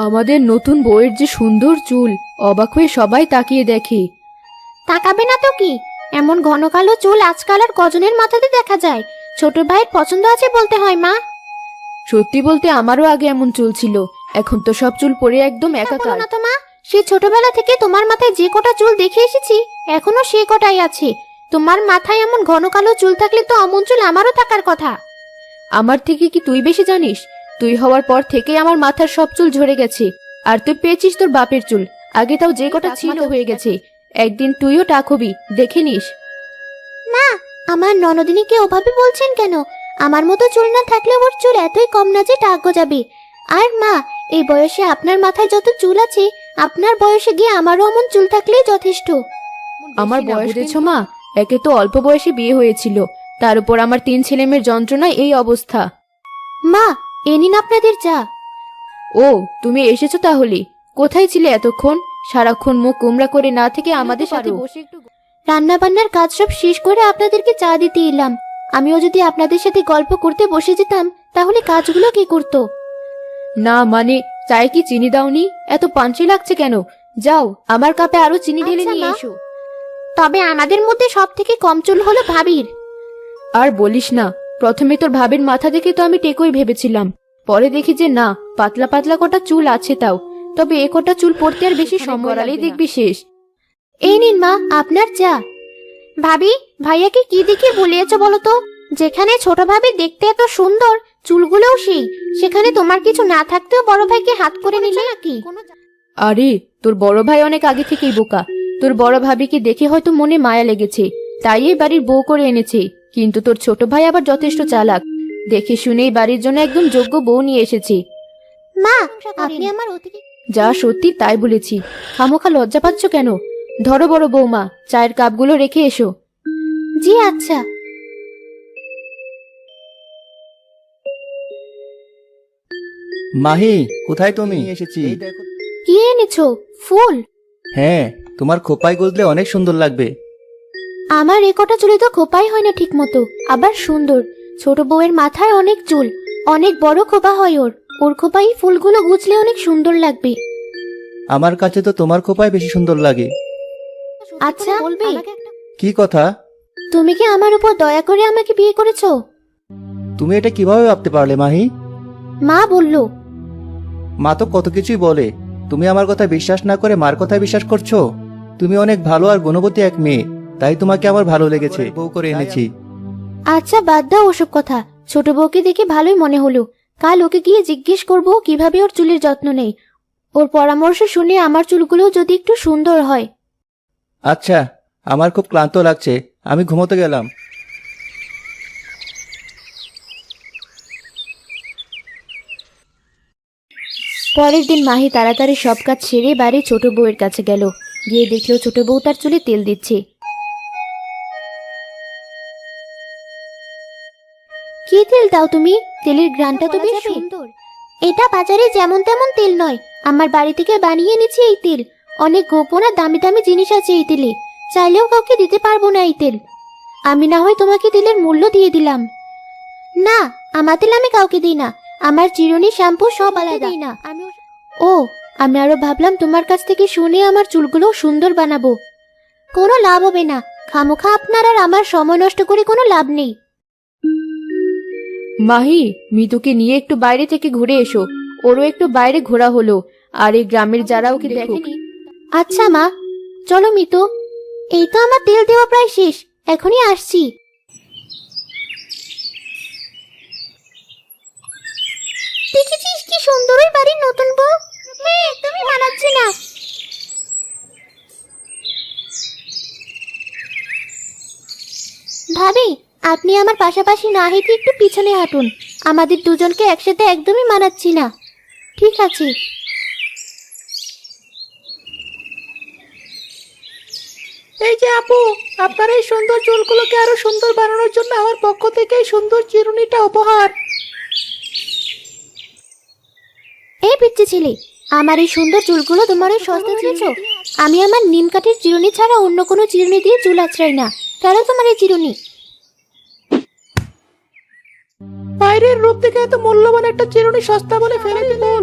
আমাদের নতুন বউয়ের যে সুন্দর চুল, অবাক হয়ে সবাই তাকিয়ে দেখে। তাকাবে না তো কি, এমন ঘন কালো চুল আজকাল আর কজনের মাথাতে দেখা যায়। ছোট ভাইয়ের পছন্দ আছে বলতে হয় মা। সত্যি বলতে আমারও আগে এমন চুল ছিল, এখন তো সব চুল পড়ে একদম একাকার। না তো মা, সেই ছোটবেলা থেকে তোমার মাথায় যে কটা চুল দেখে এসেছি এখনো সেই কটাই আছে। তোমার মাথায় এমন ঘন কালো চুল থাকলে তো অমন চুল আমারও থাকার কথা। আমার থেকে কি তুই বেশি জানিস? তুই হওয়ার পর থেকে আমার মাথার সব চুল ঝরে গেছে, আর তুই পেয়েছিস তোর বাপের চুল। আগে তাও যে কটা ছিল হয়ে গেছে, একদিন তুইও টাক হবি, দেখে নিস। মা, আমার ননদিনীকে ওভাবে বলছেন কেন? আমার মতো চুল না থাকলে ওর চুল এতই কম না যে টাক গজাবে। আর মা, এই বয়সে আপনার মাথায় যত চুল আছে, আপনার বয়সে গিয়ে আমারও অমন চুল থাকলেই যথেষ্ট। আমার বয়স বুঝেছো মা? একে তো অল্প বয়সে বিয়ে হয়েছিল, তার উপর আমার 3 ছেলেমেয়ের যন্ত্রণায় এই অবস্থা। মা, এ নিন আপনাদের চা। ও, তুমি এসেছো তাহলে? কোথায় ছিলে এতক্ষণ? সারাক্ষণ মুখ কুমড়া করে না থেকে আমাদের সাথে বসে একটু রান্না বান্নার কাজ সব শেষ করে আপনাদেরকে চা দিতে এলাম। আমিও যদি আপনাদের সাথে গল্প করতে বসে যেতাম তাহলে কাজগুলো কে করতো? না মানে, চায়ে কি চিনি দাওনি? এত পাঞ্চি লাগছে কেন? যাও, আমার কাপে আরো চিনি ঢেলে আচ্ছা, নিয়ে মা। এসো। তবে আমাদের মধ্যে সব থেকে কম চুল হলো ভাবির। আর বলিস না, প্রথমে তোর ভাবের মাথা দেখে তো আমি টেকই ভেবেছিলাম, পরে দেখি যে না, পাতলা পাতলা কটা চুল আছে তাও। তবে এ কটা চুল পড়তে আর বেশি সময় গড়ালেই দেখবি শেষ। এই নিন মা, আপনার চা। ভাবি, ভাইয়াকে কি দেখে বলিয়েছ বলো তো? যেখানে ছোট ভাবি দেখতে এত সুন্দর, চুলগুলোও সেই, সেখানে তোমার কিছু না থাকতেও বড় ভাইকে হাত করে নিলে নাকি? আরে, তোর বড় ভাই অনেক আগে থেকেই বোকা। তোর বড় ভাবিকে দেখে হয়তো মনে মায়া লেগেছে, তাই এই বাড়ির বউ করে এনেছে। কিন্তু তোর ছোট ভাই আবার যথেষ্ট চালাক, দেখে শুনেই বাড়ির জন্য একদম যোগ্য বউ নিয়ে এসেছে। মা, আপনি আমার অতিথি। যা সত্যি তাই বলেছি, খামোখা লজ্জা পাচ্ছ কেন? ধরো বড় বৌমা, চায়ের কাপগুলো রেখে এসো। জি আচ্ছা। মাহি, কোথায় তুমি? এসেছি। কি এনেছো? ফুল? হ্যাঁ, তোমার খোপায় গুজলে অনেক সুন্দর লাগবে। আমার এ কটা চুলে তো খোপাই হয় না ঠিক মতো, আবার সুন্দর। ছোট বউয়ের মাথায় অনেক চুল, অনেক বড় খোপা হয় ওর। ওর খোপায় ফুলগুলো গুছলে অনেক সুন্দর লাগবে। আমার কাছে তো তোমার খোপায় বেশি সুন্দর লাগে। আচ্ছা, বলবে কি কথা? তুমি কি আমার উপর দয়া করে আমাকে বিয়ে করেছো? তুমি এটা কিভাবে ভাবতে পারলে মাহি? মা বলল। মা তো কত কিছুই বলে, তুমি আমার কথা বিশ্বাস না করে মার কথা বিশ্বাস করছো? তুমি অনেক ভালো আর গুণবতী এক মেয়ে, তাই তোমাকে আমার ভালো লেগেছে, বউ করে এনেছি। আচ্ছা বাদ দাও ওসব কথা। ছোট বউকে দেখে ভালোই মনে হলো। কাল ওকে গিয়ে জিজ্ঞেস করবো কিভাবে ওর চুলের যত্ন নেই। ওর পরামর্শ শুনে আমার চুলগুলো যদি একটু সুন্দর হয়। আচ্ছা, আমার খুব ক্লান্ত লাগছে, আমি ঘুমোতে গেলাম। পরের দিন মাহি তাড়াতাড়ি সব কাজ সেরে বাড়ি ছোট বউয়ের কাছে গেল। গিয়ে দেখলো ছোট বউ তার চুলে তেল দিচ্ছে। কি তেল দাও তুমি? তেলের ঘ্রাণটা তো বেশ সুন্দর। এটা বাজারে যেমন তেমন তেল নয়, আমার বাড়ি থেকে বানিয়ে এনেছি এই তেল। অনেক গোপন আর দামি দামি জিনিস আছে এই তেলে, চাইলেও কাউকে দিতে পারবো না এই তেল। আমি না হয় তোমাকে তেলের মূল্য দিয়ে দিলাম। না, আমার তেল আমি কাউকে দিই না। আমার চিরুনি, শ্যাম্পু সব আলাদা। ও, আমি আরো ভাবলাম তোমার কাছ থেকে শুনে আমার চুলগুলো সুন্দর বানাবো। কোনো লাভ হবে না, খামোখা আপনার আর আমার সময় নষ্ট করে কোনো লাভ নেই। মাহি, মিতুকে নিয়ে একটু বাইরে থেকে ঘুরে এসো, ওরও একটু বাইরে ঘোরা হলো, আর এই গ্রামের যারা ওকে দেখুক। আচ্ছা মা, চলো মিতু। এই তো আমার তেল দেওয়া প্রায় শেষ, এখনই আসছি। দেখেছিস কি সুন্দর ওই বাড়ির নতুন বউ? হ্যাঁ, একদমই মানাচ্ছে না। ভাবি, আপনি আমার পাশাপাশি না হেঁটে একটু পিছনে হাঁটুন। আমাদের দুজনকে একসাথে একদমই মানাচ্ছি না। ঠিক আছে। এই যে আপু, আপনার এই সুন্দর চুলগুলোকে আরো সুন্দর বানানোর জন্য আমার পক্ষ থেকে এই সুন্দর চিরুনিটা উপহার। এই পিচ্চি ছেলে, আমার এই সুন্দর চুলগুলো তোমার ওই সস্তা চিরুনি? আমি আমার নিম কাঠের চিরুনি ছাড়া অন্য কোনো চিরুনি দিয়ে চুল আঁচড়াই না। কেন তোমার এই চিরুনি? বাইরের রূপ দেখে এত মূল্যবান একটা চিরুনি সস্তা বলে ফেলে দিলেন।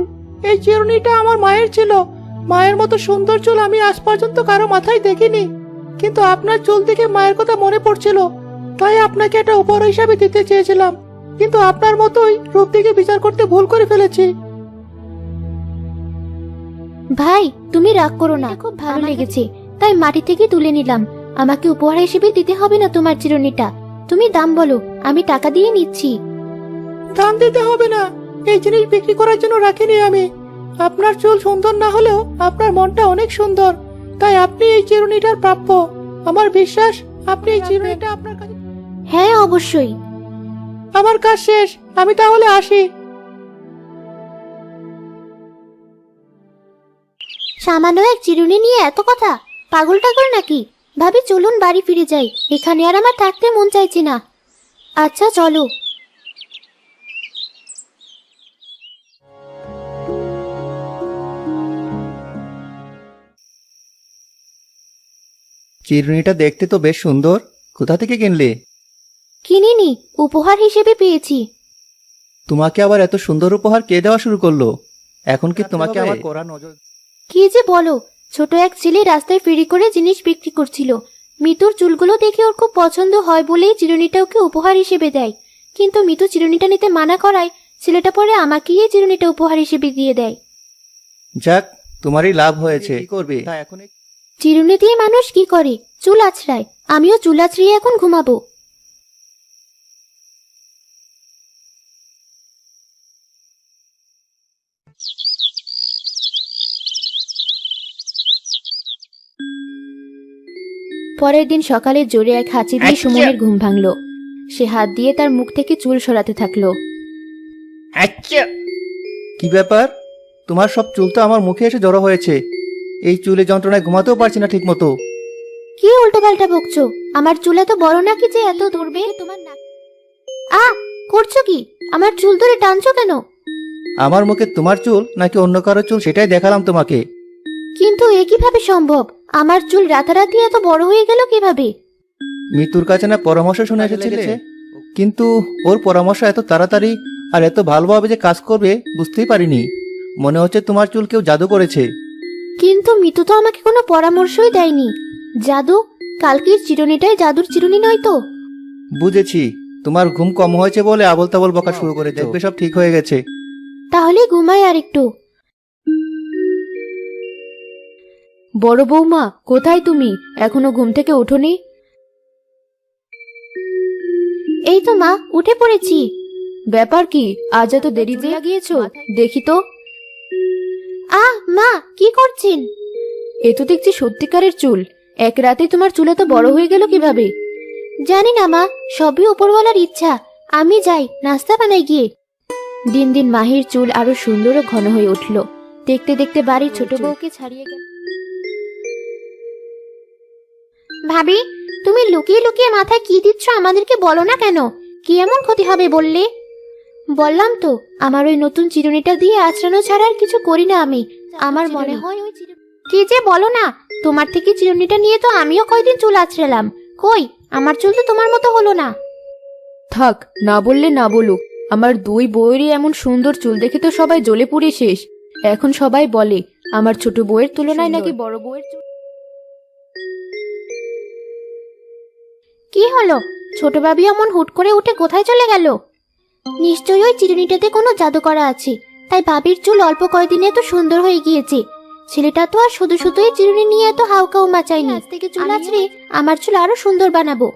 এই এই চিরুনিটা আমার মায়ের ছিল। মায়ের মতো সুন্দর চুল আমি আজ পর্যন্ত কারো মাথায় দেখিনি, কিন্তু আপনার চুল দেখে মায়ের কথা মনে পড়ছিল, তাই আপনাকে এটা উপহার হিসাবে দিতে চেয়েছিলাম। কিন্তু আপনার মতোই রূপ দেখে বিচার করতে ভুল করে ফেলেছি। ভাই তুমি রাগ করো না, খুব ভালো লেগেছে তাই মাটি থেকে তুলে নিলাম। আমাকে উপহার হিসেবে দিতে হবে না তোমার চিরুনিটা। তুমি দাম বলো, আমি টাকা দিয়ে নিচ্ছি। দাম দিতে হবে না, এই জিনিস বিক্রি করার জন্য রাখিনি আমি। আপনার চুল সুন্দর না হলেও আপনার মনটা অনেক সুন্দর, তাই আপনি এই চিরুনিটার প্রাপ্য। আমার বিশ্বাস আপনি এই চিরুনিটা আপনার কাছে। হ্যাঁ অবশ্যই। আমার কাজ শেষ, আমি তাহলে আসি। সামান্য এক চিরুনি নিয়ে এত কথা, পাগল টাগল নাকি? ভাবি চলুন বাড়ি ফিরে যাই, এখানে আর আমার থাকতে মন চাইছে না। আচ্ছা চলো। চিরুনিটা দেখতে তো বেশ সুন্দর, কোথা থেকে কিনলে? কিনিনি, উপহার হিসেবে পেয়েছি। তোমাকে আবার এত সুন্দর উপহার কে দেওয়া শুরু করলো? এখন কি তোমাকে আমার কড়া নজর? কি যে বলো, ছোট এক ছেলে রাস্তায় ফেরি করে জিনিস বিক্রি করছিল। মিতুর চুলগুলো দেখে ওর খুব পছন্দ হয় বলেই চিরুনিটা ওকে উপহার হিসেবে দেয়। কিন্তু মিতু চিরুনিটা নিতে মানা করায় ছেলেটা পরে আমাকেই এই চিরুনিটা উপহার হিসেবে দিয়ে দেয়। যাক, তোমারই লাভ হয়েছে। কি করবে এখন? চিরুনি দিয়ে মানুষ কি করে? চুল আছড়ায়। আমিও চুল আছড়িয়ে এখন ঘুমাবো। পরের দিন সকালে জোরে এক হাঁচি দিয়ে সুমনের ঘুম ভাঙল। সে হাত দিয়ে তার মুখ থেকে চুল সরাতে থাকলো। কি ব্যাপার? তোমার সব চুল তো আমার মুখে এসে জড়ো হয়েছে। এই চুলে যন্ত্রণায় ঘুমাতেও পারছি না ঠিক মতো। কি উল্টো পাল্টা বকছো? আমার চুল এত বড় নাকি যে এত ধরবে তোমার নাক? করছো কি? আমার চুল ধরে টানছো কেন? আমার মুখে তোমার চুল নাকি অন্য কারো চুল সেটাই দেখালাম তোমাকে। কিন্তু এ কিভাবে সম্ভব? আমার চুল রাতারাতি এত বড় হয়ে গেল কিভাবে? মৃত্যুর কাছে না পরামর্শ শুনে এসেছিলে, কিন্তু ওর পরামর্শ এত তাড়াতাড়ি আর এত ভালোভাবে যে কাজ করবে বুঝতেই পারিনি। মনে হচ্ছে তোমার চুল কেউ জাদু করেছে। কিন্তু মিতু তো আমাকে কোনো পরামর্শই দেয়নি। জাদু? কালকের চিরুনিটাই জাদুর চিরুনি নয় তো? বুঝেছি, তোমার ঘুম কম হয়েছে বলে আবল তাবল বকা শুরু করে দেখবে সব ঠিক হয়ে গেছে। তাহলে ঘুমাই আর একটু। বড় বৌমা, কোথায় তুমি? এখনো ঘুম থেকে ওঠোনি? এই তো মা, উঠে পড়েছি। ব্যাপার কি, আজ এত দেরি যে লাগিয়েছো? দেখি তো। মা, কি করছেন? এ তো দেখছি সত্যিকারের চুল। এক রাতে তোমার চুল এত বড় হয়ে গেল কিভাবে? জানি না মা, সবই উপরওয়ালার ইচ্ছা। আমি যাই, নাস্তা বানাই গিয়ে। দিন দিন মাহির চুল আরো সুন্দর ও ঘন হয়ে উঠল। দেখতে দেখতে বাড়ির ছোট বউকে ছাড়িয়ে গেল। ভাবি, তুমি লুকিয়ে লুকিয়ে মাথায় কি দিচ্ছ আমাদেরকে বলো না কেন? কি এমন ক্ষতি হবে বললে? বললাম তো, আমার ওই নতুন চিরুনিটা দিয়ে আঁচড়ানো ছাড়া আর কিছু করি না আমি। আমার মনে হয় ওই কি যে বলো না, তোমার থেকে চিরুনিটা নিয়ে তো আমিও কয়দিন চুল আঁচড়ালাম। কই, আমার চুল তো তোমার মতো হলো না। থাক, না বললে না বলুক, আমার দুই বউয়েরই এমন সুন্দর চুল দেখে তো সবাই জ্বলে পুড়ে শেষ। এখন সবাই বলে আমার ছোট বউয়ের তুলনায় নাকি বড় বউয়ের চুল। কি হলো? ছোট ভাবি অমন হুট করে উঠে কোথায় চলে গেল? নিশ্চয়ই ওই চিরুনিটাতে কোনো জাদু করা আছে, তাই ভাবির চুল অল্প কয়দিনে তো সুন্দর হয়ে গিয়েছে। ছেলেটা তো আর শুধু শুধুই চিরুনি নিয়ে এত হাউকাউ মাচায়নি। আজ থেকে চুল আঁচড়ে আমার চুল আরো সুন্দর বানাবো।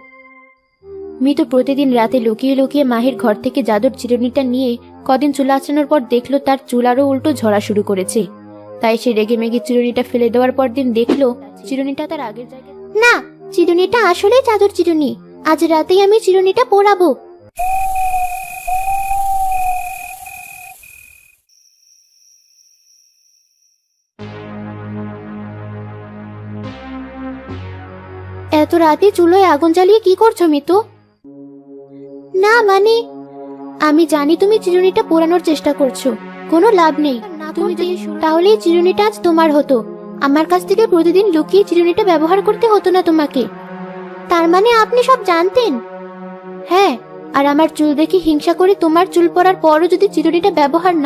মিতু প্রতিদিন রাতে লুকিয়ে লুকিয়ে মাহির ঘর থেকে জাদুর চিরুনিটা নিয়ে কদিন চুল আঁচড়ানোর পর দেখলো তার চুল আরো উল্টো ঝরা শুরু করেছে। তাই সে রেগে মেগে চিরুনিটা ফেলে দেওয়ার পর দিন দেখলো চিরুনিটা তার আগের জায়গায়। না, চিরুনিটা আসলেই জাদুর চিরুনি। আজ রাতেই আমি চিরুনিটা পরাবো। এত রাতে চুলোয় আগুন জ্বালিয়ে কি করছো মিতু? না মানে, আমি জানি তুমি চিরুনিটা পোড়ানোর চেষ্টা করছো, কোনো লাভ নেই। তুমি তাহলে এই চিরুনিটা আজ তোমার হতো। আমার কাছ থেকে প্রতিদিন লুকিয়ে চিরুনিটা ব্যবহার করতে হতো না তোমাকে। তার মানে আপনি সব জানতেন? হ্যাঁ, আর আমার চুল দেখে হিংসা করে তোমার চুল পড়ার পরও যদি চিরুনিটা ব্যবহার না